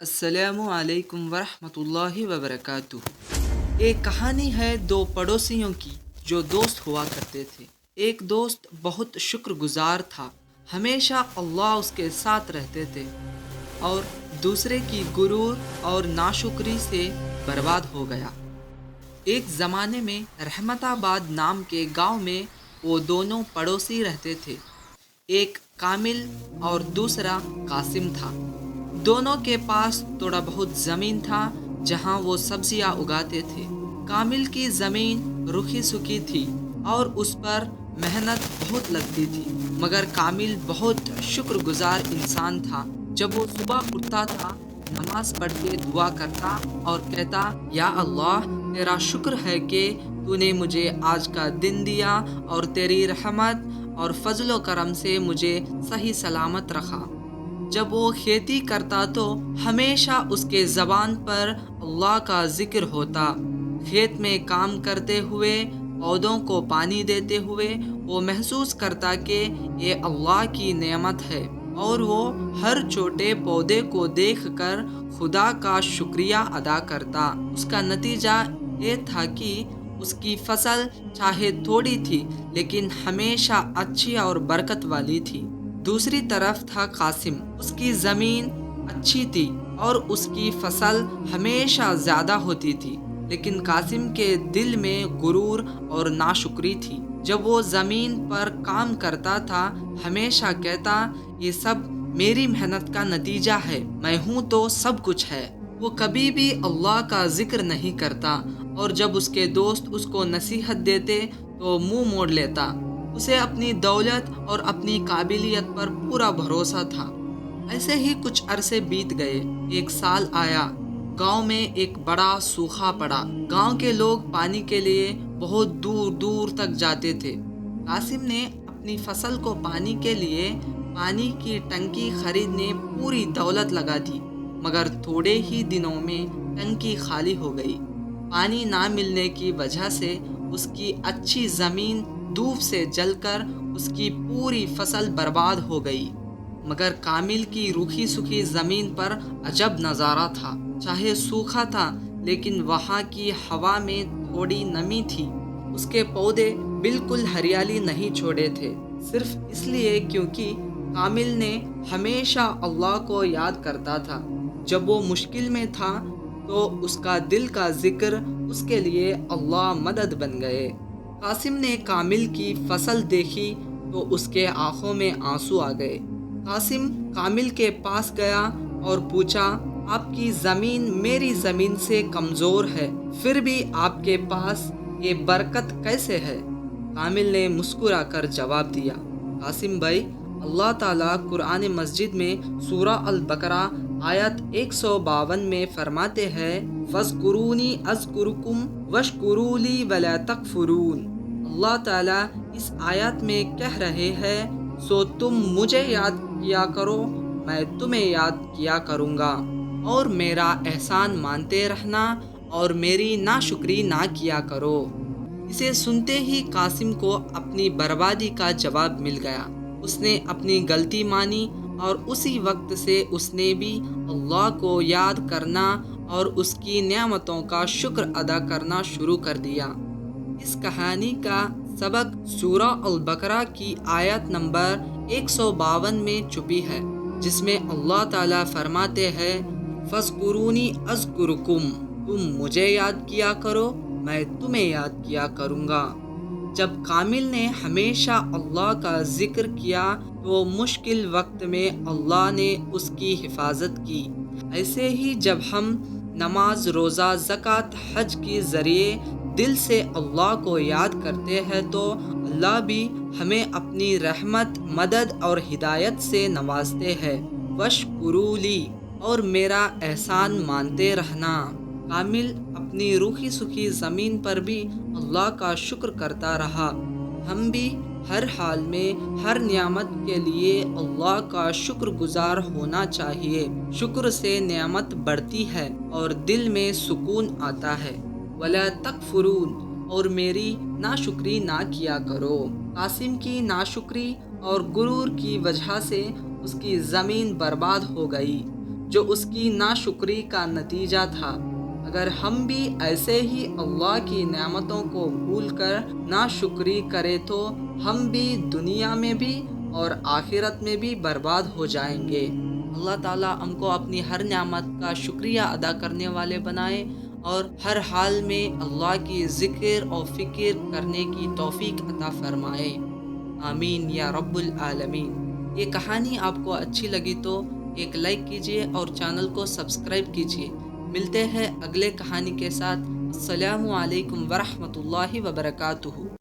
السلام علیکم ورحمۃ اللہ وبرکاتہ۔ ایک کہانی ہے دو پڑوسیوں کی جو دوست ہوا کرتے تھے۔ ایک دوست بہت شکر گزار تھا، ہمیشہ اللہ اس کے ساتھ رہتے تھے، اور دوسرے کی غرور اور ناشکری سے برباد ہو گیا۔ ایک زمانے میں رحمت آباد نام کے گاؤں میں وہ دونوں پڑوسی رہتے تھے۔ ایک کامل اور دوسرا قاسم تھا۔ دونوں کے پاس تھوڑا بہت زمین تھا جہاں وہ سبزیاں اگاتے تھے۔ کامل کی زمین روکھی سوکھی تھی اور اس پر محنت بہت لگتی تھی، مگر کامل بہت شکر گزار انسان تھا۔ جب وہ صبح اٹھتا تھا، نماز پڑھ کے دعا کرتا اور کہتا، یا اللہ، تیرا شکر ہے کہ تو نے مجھے آج کا دن دیا اور تیری رحمت اور فضل و کرم سے مجھے صحیح سلامت رکھا۔ جب وہ کھیتی کرتا تو ہمیشہ اس کے زبان پر اللہ کا ذکر ہوتا۔ کھیت میں کام کرتے ہوئے، پودوں کو پانی دیتے ہوئے وہ محسوس کرتا کہ یہ اللہ کی نعمت ہے، اور وہ ہر چھوٹے پودے کو دیکھ کر خدا کا شکریہ ادا کرتا۔ اس کا نتیجہ یہ تھا کہ اس کی فصل چاہے تھوڑی تھی لیکن ہمیشہ اچھی اور برکت والی تھی۔ دوسری طرف تھا قاسم۔ اس کی زمین اچھی تھی اور اس کی فصل ہمیشہ زیادہ ہوتی تھی، لیکن قاسم کے دل میں غرور اور ناشکری تھی۔ جب وہ زمین پر کام کرتا تھا، ہمیشہ کہتا، یہ سب میری محنت کا نتیجہ ہے، میں ہوں تو سب کچھ ہے۔ وہ کبھی بھی اللہ کا ذکر نہیں کرتا، اور جب اس کے دوست اس کو نصیحت دیتے تو منہ موڑ لیتا۔ اسے اپنی دولت اور اپنی قابلیت پر پورا بھروسہ تھا۔ ایسے ہی کچھ عرصے بیت گئے۔ ایک سال آیا۔ گاؤں میں ایک بڑا سوکھا پڑا۔ گاؤں کے لوگ پانی کے لیے بہت دور دور تک جاتے تھے۔ قاسم نے اپنی فصل کو پانی کے لیے پانی کی ٹنکی خریدنے پوری دولت لگا دی، مگر تھوڑے ہی دنوں میں ٹنکی خالی ہو گئی۔ پانی نہ ملنے کی وجہ سے اس کی اچھی زمین دھوپ سے جل کر اس کی پوری فصل برباد ہو گئی۔ مگر کامل کی روکھی سوکھی زمین پر عجب نظارہ تھا۔ چاہے سوکھا تھا لیکن وہاں کی ہوا میں تھوڑی نمی تھی۔ اس کے پودے بالکل ہریالی نہیں چھوڑے تھے، صرف اس لیے کیونکہ کامل نے ہمیشہ اللہ کو یاد کرتا تھا۔ جب وہ مشکل میں تھا تو اس کا دل کا ذکر اس کے لیے اللہ مدد بن گئے۔ قاسم نے کامل کی فصل دیکھی تو اس کے آنکھوں میں آنسو آ گئے۔ قاسم کامل کے پاس گیا اور پوچھا، آپ کی زمین میری زمین سے کمزور ہے، پھر بھی آپ کے پاس یہ برکت کیسے ہے؟ کامل نے مسکرا کر جواب دیا، قاسم بھائی، اللہ تعالیٰ قرآن مجید میں سورہ البقرہ آیت 152 میں فرماتے ہیں، فَاذْكُرُونِي أَذْكُرْكُمْ وَاشْكُرُوا لِي وَلَا تَكْفُرُونَ۔ اللہ تعالیٰ اس آیت میں کہہ رہے ہیں، سو تم مجھے یاد کیا کرو، میں تمہیں یاد کیا کروں گا، اور میرا احسان مانتے رہنا اور میری ناشکری نہ کیا کرو۔ اسے سنتے ہی قاسم کو اپنی بربادی کا جواب مل گیا۔ اس نے اپنی غلطی مانی اور اسی وقت سے اس نے بھی اللہ کو یاد کرنا اور اس کی نعمتوں کا شکر ادا کرنا شروع کر دیا۔ اس کہانی کا سبق سورہ البقرہ کی آیت نمبر 152 میں چھپی ہے، جس میں اللہ تعالیٰ فرماتے ہیں، فَاذْكُرُونِي أَذْكُرْكُمْ، تم مجھے یاد کیا کرو، میں تمہیں یاد کیا کروں گا۔ جب کامل نے ہمیشہ اللہ کا ذکر کیا تو مشکل وقت میں اللہ نے اس کی حفاظت کی۔ ایسے ہی جب ہم نماز، روزہ، زکوٰۃ، حج کے ذریعے دل سے اللہ کو یاد کرتے ہیں تو اللہ بھی ہمیں اپنی رحمت، مدد اور ہدایت سے نوازتے ہیں۔ وَاشْكُرُوا لِي، اور میرا احسان مانتے رہنا۔ کامل اپنی روکھی سوکھی زمین پر بھی اللہ کا شکر کرتا رہا۔ ہم بھی ہر حال میں ہر نعمت کے لیے اللہ کا شکر گزار ہونا چاہیے۔ شکر سے نعمت بڑھتی ہے اور دل میں سکون آتا ہے۔ وَلَا تَكْفُرُونَ، اور میری ناشکری نہ کیا کرو۔ قاسم کی ناشکری اور غرور کی وجہ سے اس کی زمین برباد ہو گئی۔ جو اس کی ناشکری کا نتیجہ تھا۔ اگر ہم بھی ایسے ہی اللہ کی نعمتوں کو بھول کر ناشکری کریں تو ہم بھی دنیا میں بھی اور آخرت میں بھی برباد ہو جائیں گے۔ اللہ تعالیٰ ہم کو اپنی ہر نعمت کا شکریہ ادا کرنے والے بنائے اور ہر حال میں اللہ کی ذکر اور فکر کرنے کی توفیق عطا فرمائے۔ آمین یا رب العالمین۔ یہ کہانی آپ کو اچھی لگی تو ایک لائک کیجیے اور چینل کو سبسکرائب کیجیے۔ ملتے ہیں اگلے کہانی کے ساتھ۔ السلام علیکم ورحمۃ اللہ وبرکاتہ۔